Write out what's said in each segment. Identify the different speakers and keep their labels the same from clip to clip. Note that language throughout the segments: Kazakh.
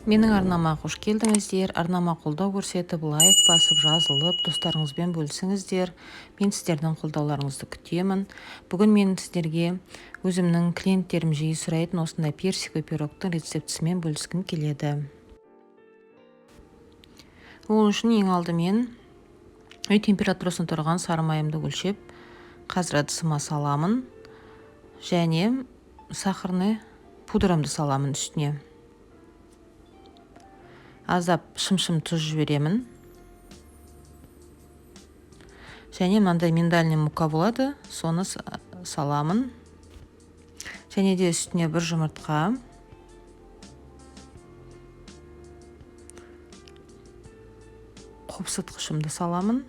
Speaker 1: Менің арнама қош келдіңіздер. Арнама қолдау көрсетіп, лайк басып, жазылып, достарыңызбен бөлісіңіздер. Мен сіздердің қолдауларыңызды күтемін. Бүгін мен сіздерге өзімнің клиенттерім жиі сұрайтын осындай персиковый пирогтың рецептісімен бөліскім келеді. Ол үшін ең алдымен үй температурасында тұрған сары майымды өлшеп, қазір ыдысыма саламын және сахарный пудрамды саламын үстіне. Аздап шым-шым тұз жіберемін. Және мынандай миндальный мука болады, соны саламын. Және де үстіне бір жұмыртқа. Қопсытқышымды саламын.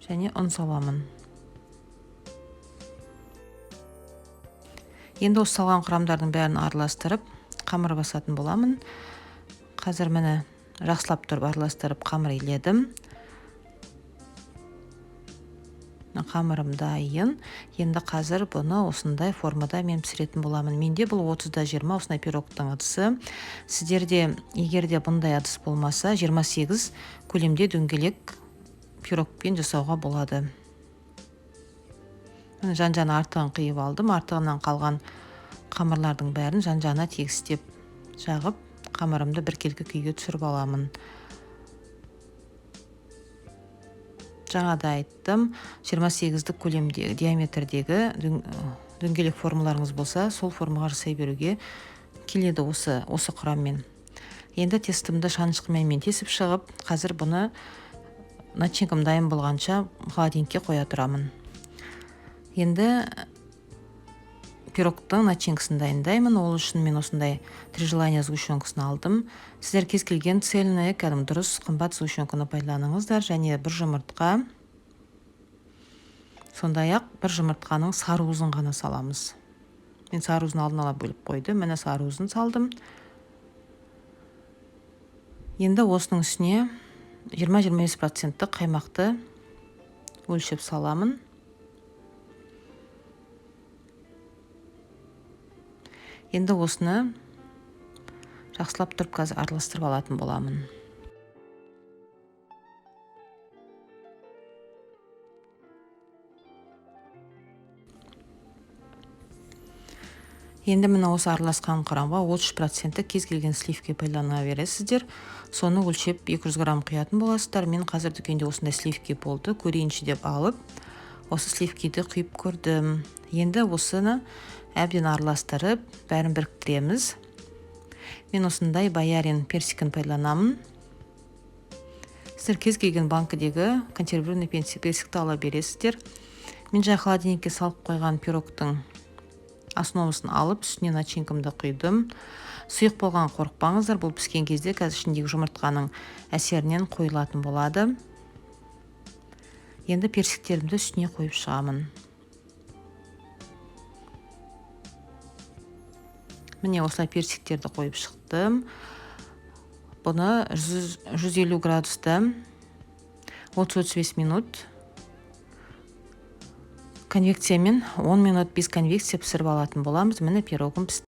Speaker 1: Және ұн саламын. Енді осы салған құрамдардың бәрін араластырып, қамыр басатын боламын. Қазір мені жақсылап тұрып араластырып қамыр иледім. Қамырым дайын. Енді қазір бұны осындай формада мен пісіретін боламын. Менде бұл 30-20 осындай пирогтың ыдысы. Сіздерде егерде бұндай ыдыс болмаса 28 көлемде дөңгелек пирогпен жасауға болады. Жан-жана артығын қиып алдым. Артығынан қалған қамырлардың бәрін жан-жана тегістеп жағып, қамырымды біркелкі күйге түсіріп аламын. Жаңада айттым, 28-дік көлемдегі диаметрдегі дөңгелек формаларыңыз болса, сол формаға жасай беруге келеді осы құраммен. Енді тестімді шанышқымен тесіп шығып, қазір бұны начинкам дайын болғанша холодильникке қоя тұрамын. Енді пирогтың начинкасын дайындаймын. Ол үшін мен осындай 3 желания сгущенкасын алдым. Сіздер кез келген цельный, кәдімгі дұрыс қымбат сгущенканы пайдаланыңыздар. Және бір жұмыртқа. Сондай-ақ бір жұмыртқаның сарыуызын ғана саламыз. Мен сарыуызын алдын ала бөліп қойдым. Міне сарыуызын салдым. Енді осының үстіне 20-25% қаймақты өлшеп саламын. Енді осыны жақсылап тұрып қазір араластырып алатын боламын. Енді міне осы араласқан құрамға 30% кез келген сливке пайдалана бересіздер. Соны өлшеп 200 грамм құятын боласыздар. Мен қазір дүкенде осындай сливке болды, көрейінші деп алып, осы сливкеді құйып көрдім. Енді осыны әбден араластырып, бәрін біріктіреміз. Мен осындай боярин персикін пайдаланамын. Сіздер кез келген банкідегі консервированный персикті ала бересіздер. Мен жай холодильникке салып қойған пирогтың основасын алып, үстіне начинкамды құйдым. Сұйық болған қорықпаңыздар, бұл піскен кезде қазір ішіндегі жұмыртқаның әсерінен қойылатын болады. Енді персиктерімді үстіне қойып шығамын. Міне осылай персиктерді қойып шықтым. Бұны 150 градуста 30-35 минут конвекциямен 10 минут без конвекция пісіріп алатын боламыз. Міне пирогым пісті.